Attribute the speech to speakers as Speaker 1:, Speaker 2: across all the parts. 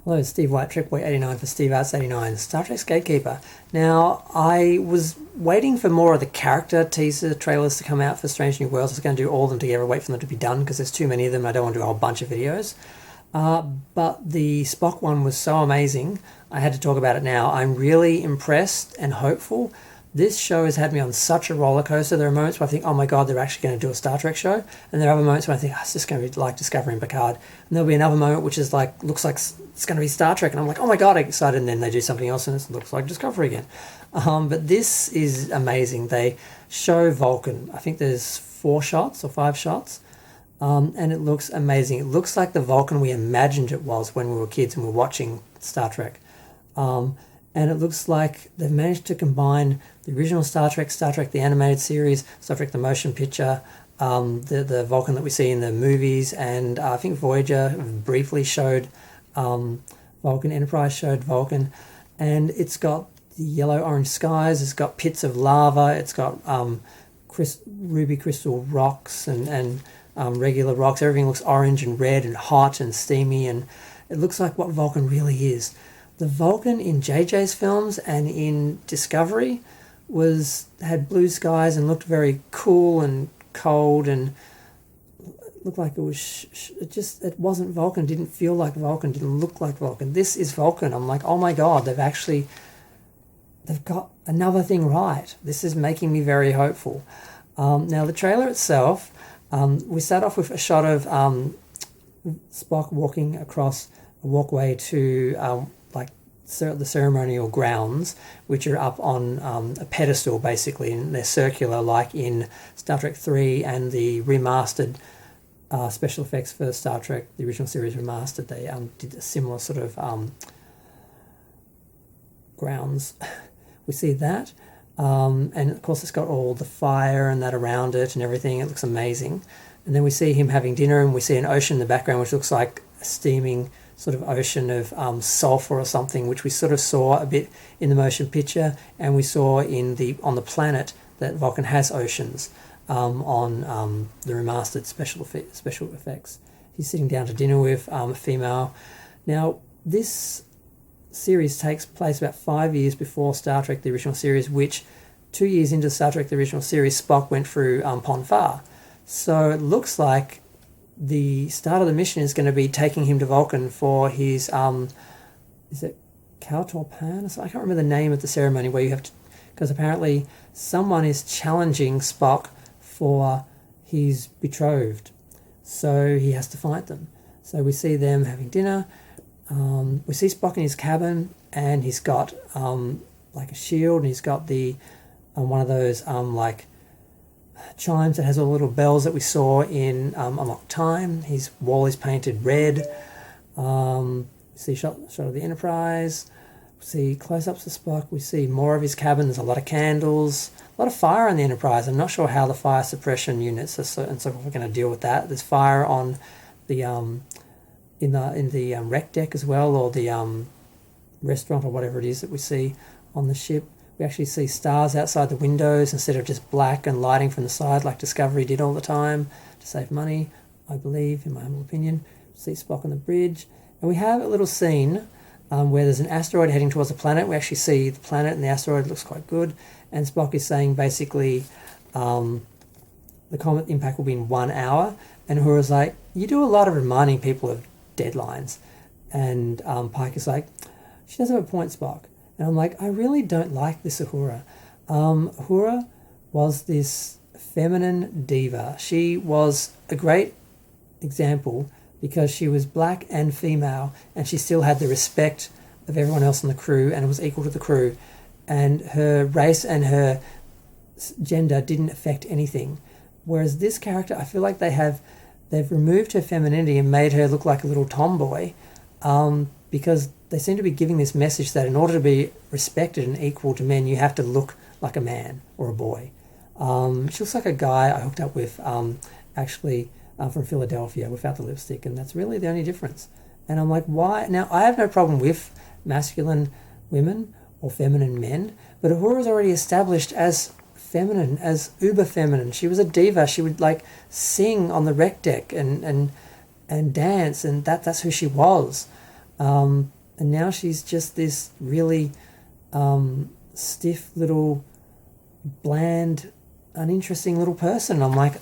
Speaker 1: Hello, Steve White, Triple89 for Steve Arts 89, Star Trek's Gatekeeper. Now, I was waiting for more of the character teaser trailers to come out for Strange New Worlds. I was going to do all of them together, wait for them to be done, because there's too many of them and I don't want to do a whole bunch of videos. But the Spock one was so amazing, I had to talk about it now. I'm really impressed and hopeful. This show has had me on such a roller coaster. There are moments where I think, oh my God, they're actually going to do a Star Trek show. And there are other moments where I think, oh, it's just going to be like Discovery Picard. And there'll be another moment which is like, looks like it's going to be Star Trek. And I'm like, oh my God, I'm excited. And then they do something else and it looks like Discovery again. But this is amazing. They show Vulcan. I think there's 4 shots or 5 shots. And it looks amazing. It looks like the Vulcan we imagined it was when we were kids and we were watching Star Trek. And it looks like they've managed to combine the original Star Trek the animated series, Star Trek the motion picture, the Vulcan that we see in the movies, and I think Voyager briefly showed Vulcan, Enterprise showed Vulcan, and it's got the yellow-orange skies, it's got pits of lava, it's got ruby crystal rocks and regular rocks. Everything looks orange and red and hot and steamy, and it looks like what Vulcan really is. The Vulcan in JJ's films and in Discovery had blue skies and looked very cool and cold and looked like it was it wasn't Vulcan, didn't feel like Vulcan, didn't look like Vulcan. This is Vulcan. I'm like, oh my God, they've got another thing right. This is making me very hopeful. Now the trailer itself, we start off with a shot of Spock walking across a walkway to the ceremonial grounds, which are up on a pedestal basically, and they're circular like in Star Trek 3 and the remastered special effects for Star Trek, the original series remastered. They did a similar sort of grounds. We see that, and of course it's got all the fire and that around it and everything. It looks amazing. And then we see him having dinner, and we see an ocean in the background which looks like a steaming sort of ocean of sulfur or something, which we sort of saw a bit in the motion picture, and we saw on the planet that Vulcan has oceans on the remastered special effects. He's sitting down to dinner with a female. Now, this series takes place about 5 years before Star Trek, the original series, which 2 years into Star Trek, the original series, Spock went through Pon farr. So it looks like the start of the mission is going to be taking him to Vulcan for his, is it Kautorpan? I can't remember the name of the ceremony where you have to, because apparently someone is challenging Spock for his betrothed. So he has to fight them. So we see them having dinner. We see Spock in his cabin, and he's got like a shield, and he's got the one of those chimes that has all the little bells that we saw in Amok Time. His wall is painted red. We see a shot of the Enterprise. We see close-ups of Spock. We see more of his cabin. There's a lot of candles, a lot of fire on the Enterprise. I'm not sure how the fire suppression units and so forth are going to deal with that. There's fire on the in the rec deck as well, or the restaurant or whatever it is that we see on the ship. We actually see stars outside the windows instead of just black and lighting from the side like Discovery did all the time to save money, I believe, in my humble opinion. We see Spock on the bridge. And we have a little scene where there's an asteroid heading towards the planet. We actually see the planet and the asteroid looks quite good. And Spock is saying basically the comet impact will be in 1 hour. And Uhura's like, you do a lot of reminding people of deadlines. And Pike is like, she does have a point, Spock. And I'm like, I really don't like this Uhura. Uhura was this feminine diva. She was a great example because she was black and female, and she still had the respect of everyone else in the crew and was equal to the crew. And her race and her gender didn't affect anything. Whereas this character, I feel like they've removed her femininity and made her look like a little tomboy, because they seem to be giving this message that in order to be respected and equal to men, you have to look like a man or a boy. She looks like a guy I hooked up with, actually, from Philadelphia without the lipstick, and that's really the only difference. And I'm like, why? Now, I have no problem with masculine women or feminine men, but Uhura's already established as feminine, as uber feminine. She was a diva. She would sing on the rec deck and dance, and that's who she was. and now she's just this really stiff little, bland, uninteresting little person. I'm like,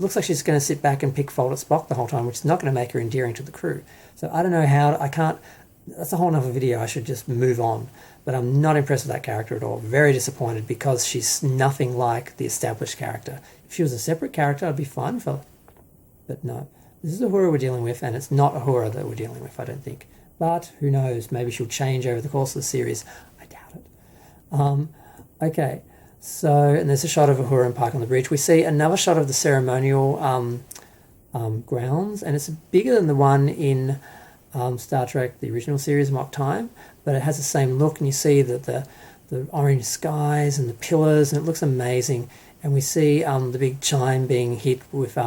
Speaker 1: looks like she's going to sit back and pick fault at Spock the whole time, which is not going to make her endearing to the crew. So I don't know how, I can't, that's a whole nother video, I should just move on. But I'm not impressed with that character at all. Very disappointed because she's nothing like the established character. If she was a separate character, I'd be fine with her. But no, this is Uhura we're dealing with, and it's not Uhura that we're dealing with, I don't think. But who knows, maybe she'll change over the course of the series. I doubt it. Okay, so, and there's a shot of Uhura and Pike on the bridge. We see another shot of the ceremonial grounds, and it's bigger than the one in Star Trek, the original series, Mock Time, but it has the same look, and you see that the orange skies and the pillars, and it looks amazing. And we see the big chime being hit with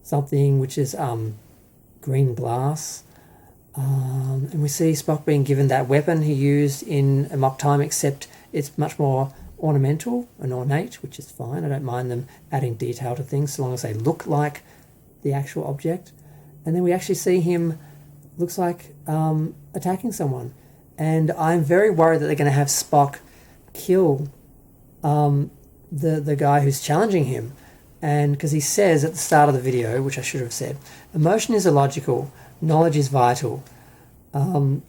Speaker 1: something which is green glass. And we see Spock being given that weapon he used in a Mock Time, except it's much more ornamental and ornate, which is fine. I don't mind them adding detail to things so long as they look like the actual object. And then we actually see him, looks like, attacking someone. And I'm very worried that they're going to have Spock kill the guy who's challenging him. And because he says at the start of the video, which I should have said, emotion is illogical, knowledge is vital. And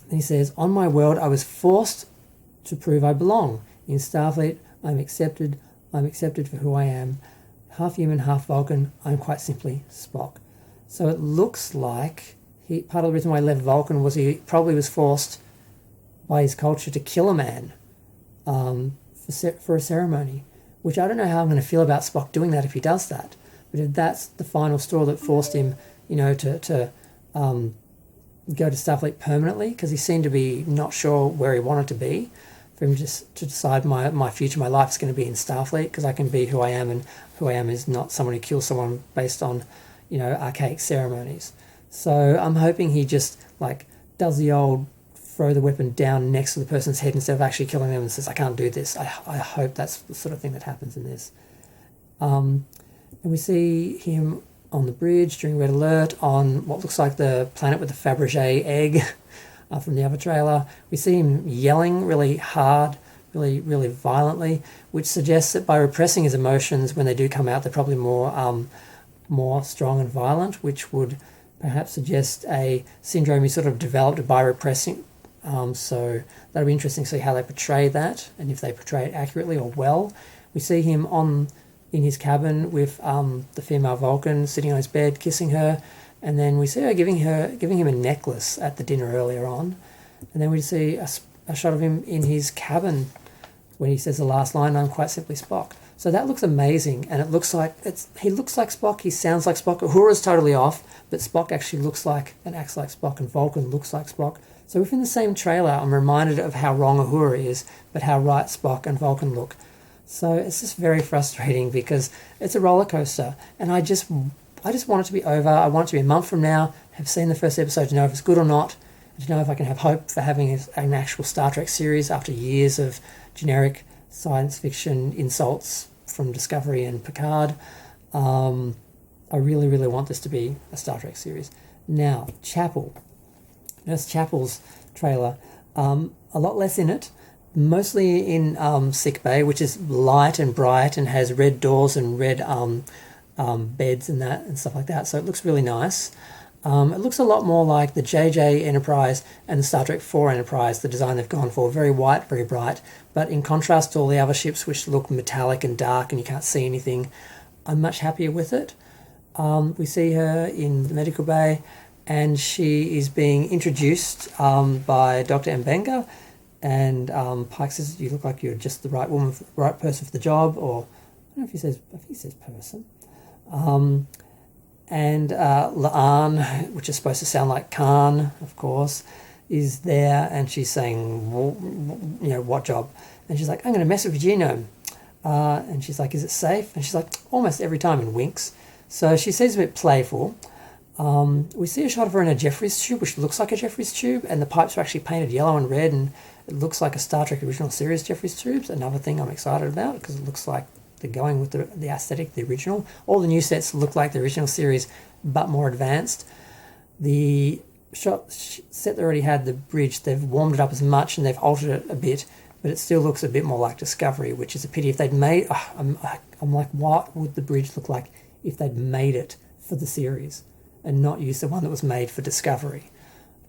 Speaker 1: he says, on my world, I was forced to prove I belong. In Starfleet, I'm accepted for who I am. Half human, half Vulcan, I'm quite simply Spock. So it looks like part of the reason why he left Vulcan was he probably was forced by his culture to kill a man for a ceremony, which I don't know how I'm going to feel about Spock doing that if he does that. But if that's the final straw that forced him, to go to Starfleet permanently, because he seemed to be not sure where he wanted to be, for him just to decide my future, my life is going to be in Starfleet because I can be who I am, and who I am is not someone who kills someone based on, archaic ceremonies. So I'm hoping he just does the old throw the weapon down next to the person's head instead of actually killing them and says, I can't do this. I hope that's the sort of thing that happens in this. And we see him on the bridge during Red Alert on what looks like the planet with the Fabergé egg from the other trailer. We see him yelling really hard, really, really violently, which suggests that by repressing his emotions, when they do come out, they're probably more strong and violent, which would perhaps suggest a syndrome he sort of developed by repressing. So that'll be interesting to see how they portray that, and if they portray it accurately or well. We see him in his cabin with the female Vulcan sitting on his bed, kissing her, and then we see her giving him a necklace at the dinner earlier on, and then we see a shot of him in his cabin when he says the last line, I'm quite simply Spock. So that looks amazing, and it looks like he looks like Spock, he sounds like Spock. Uhura's totally off, but Spock actually looks like and acts like Spock, and Vulcan looks like Spock. So within the same trailer, I'm reminded of how wrong Uhura is, but how right Spock and Vulcan look. So it's just very frustrating because it's a roller coaster, and I just want it to be over. I want it to be a month from now, have seen the first episode to know if it's good or not, and to know if I can have hope for having an actual Star Trek series after years of generic science fiction insults from Discovery and Picard. I really, really want this to be a Star Trek series. Now, Chapel. Nurse Chapel's trailer. A lot less in it. Mostly in sickbay, which is light and bright and has red doors and red beds and that and stuff like that. So it looks really nice. It looks a lot more like the JJ Enterprise and the Star Trek 4 Enterprise, the design they've gone for. Very white, very bright. But in contrast to all the other ships, which look metallic and dark and you can't see anything, I'm much happier with it. We see her in the medical bay, and she is being introduced by Dr. Mbenga. And Pike says, you look like you're just the right woman, the right person for the job, or I don't know if he says person. And La'an, which is supposed to sound like Khan, of course, is there, and she's saying, well, what job? And she's like, I'm going to mess with your genome. And she's like, is it safe? And she's like, almost every time, and winks. So she seems a bit playful. We see a shot of her in a Jeffries tube, which looks like a Jeffries tube, and the pipes are actually painted yellow and red, and it looks like a Star Trek original series Jeffries tubes. Another thing I'm excited about, because it looks like they're going with the aesthetic of the original. All the new sets look like the original series, but more advanced. The set that already had the bridge, they've warmed it up as much and they've altered it a bit, but it still looks a bit more like Discovery, which is a pity. If they'd made, I'm like, what would the bridge look like if they'd made it for the series and not use the one that was made for Discovery?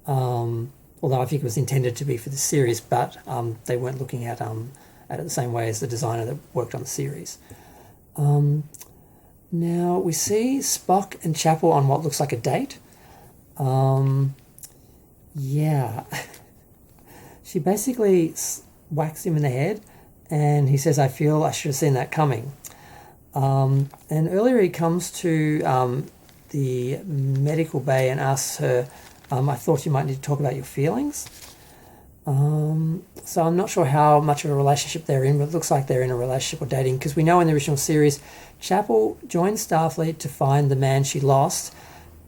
Speaker 1: Although I think it was intended to be for the series, but they weren't looking at it the same way as the designer that worked on the series. Now we see Spock and Chapel on what looks like a date. Yeah. She basically whacks him in the head, and he says, I feel I should have seen that coming. And earlier he comes to the medical bay and asks her, I thought you might need to talk about your feelings. So I'm not sure how much of a relationship they're in, but it looks like they're in a relationship or dating, because we know in the original series, Chapel joined Starfleet to find the man she lost,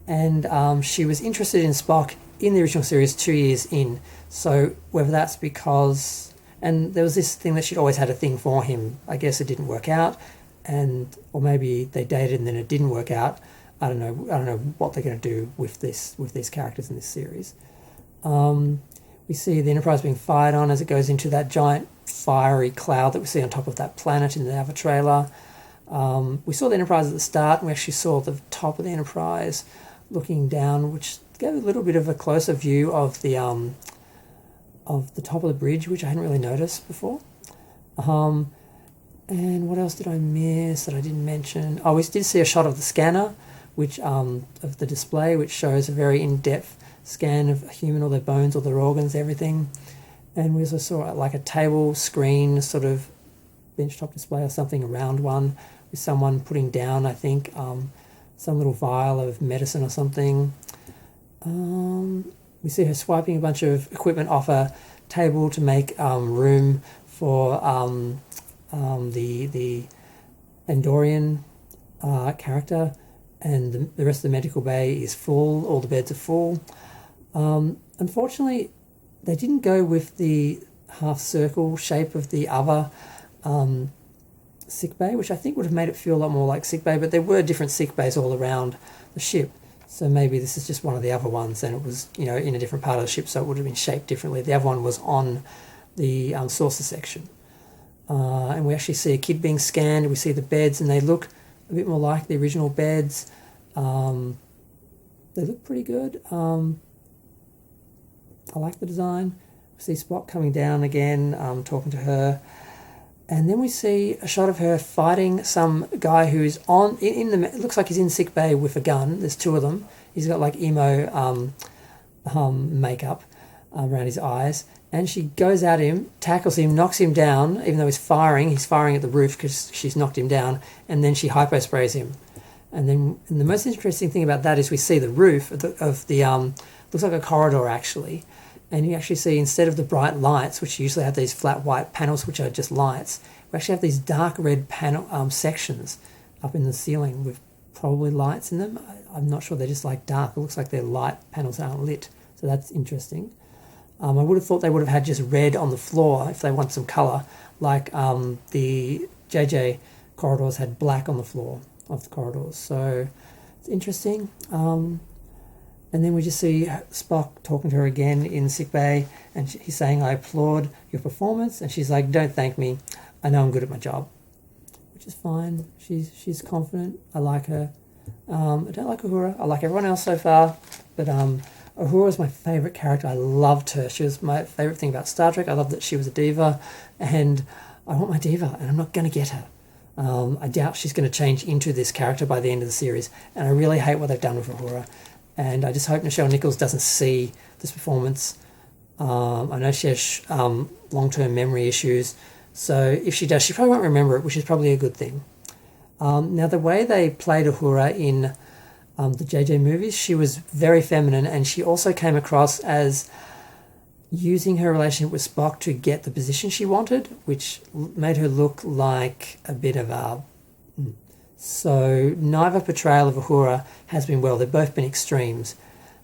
Speaker 1: and she was interested in Spock in the original series 2 years in. So whether that's because, and there was this thing that she'd always had a thing for him. I guess it didn't work out, or maybe they dated and then it didn't work out. I don't know what they're going to do with these characters in this series. We see the Enterprise being fired on as it goes into that giant fiery cloud that we see on top of that planet in the Ava trailer. We saw the Enterprise at the start, and we actually saw the top of the Enterprise looking down, which gave a little bit of a closer view of the top of the bridge, which I hadn't really noticed before. And what else did I miss that I didn't mention? Oh, we did see a shot of the scanner, which of the display, which shows a very in-depth scan of a human, all their bones, all their organs, everything. And we also saw like a table screen, sort of benchtop display or something, a round one, with someone putting down, I think, some little vial of medicine or something. We see her swiping a bunch of equipment off a table to make room for the Andorian character, and the rest of the medical bay is full. All the beds are full. Unfortunately, they didn't go with the half circle shape of the other sick bay, which I think would have made it feel a lot more like sick bay, but there were different sick bays all around the ship. So maybe this is just one of the other ones, and it was, in a different part of the ship, so it would have been shaped differently. The other one was on the saucer section. And we actually see a kid being scanned. We see the beds, and they look a bit more like the original beds. They look pretty good. I like the design. We see Spock coming down again, talking to her. And then we see a shot of her fighting some guy who's it looks like he's in sick bay with a gun. There's two of them. He's got like emo makeup around his eyes. And she goes at him, tackles him, knocks him down, even though he's firing at the roof because she's knocked him down, and then she hyposprays him. And the most interesting thing about that is we see the roof of the looks like a corridor actually, and you actually see, instead of the bright lights, which usually have these flat white panels which are just lights, we actually have these dark red panel sections up in the ceiling with probably lights in them. I'm not sure, they're just like dark. It looks like they're light panels that aren't lit, so that's interesting. I would have thought they would have had just red on the floor if they want some colour, like the JJ corridors had black on the floor of the corridors. So it's interesting. And then we just see Spock talking to her again in sickbay, and he's saying, I applaud your performance. And she's like, don't thank me. I know I'm good at my job, which is fine. She's confident. I like her. I don't like Uhura. I like everyone else so far, but Uhura was my favourite character. I loved her. She was my favourite thing about Star Trek. I loved that she was a diva, and I want my diva, and I'm not going to get her. I doubt she's going to change into this character by the end of the series, and I really hate what they've done with Uhura. And I just hope Nichelle Nichols doesn't see this performance. I know she has long-term memory issues, so if she does, she probably won't remember it, which is probably a good thing. Now, the way they played Uhura in the JJ movies, she was very feminine, and she also came across as using her relationship with Spock to get the position she wanted, which made her look like a bit of a... So neither portrayal of Uhura has been well. They've both been extremes.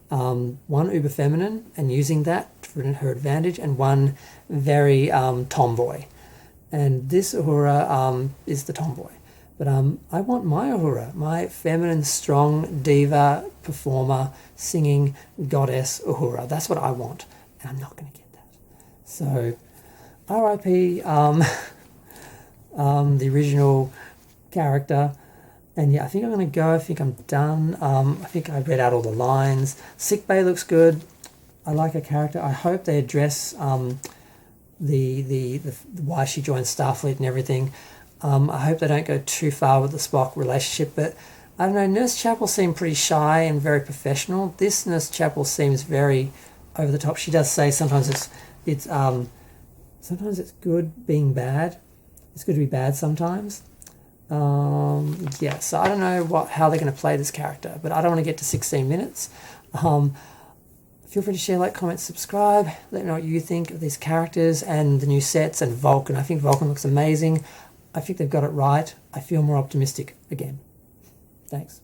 Speaker 1: One uber feminine and using that for her advantage, and one very tomboy. And this Uhura is the tomboy. But I want my Uhura, my feminine, strong diva performer, singing goddess Uhura. That's what I want, and I'm not going to get that. So, R.I.P. The original character. And yeah, I think I'm going to go. I think I'm done. I think I read out all the lines. Sickbay looks good. I like her character. I hope they address the why she joined Starfleet and everything. I hope they don't go too far with the Spock relationship, but I don't know, Nurse Chapel seemed pretty shy and very professional. This Nurse Chapel seems very over the top. She does say sometimes it's sometimes it's good being bad. It's good to be bad sometimes. Yeah, so I don't know how they're going to play this character, but I don't want to get to 16 minutes. Feel free to share, like, comment, subscribe. Let me know what you think of these characters and the new sets and Vulcan. I think Vulcan looks amazing. I think they've got it right. I feel more optimistic again. Thanks.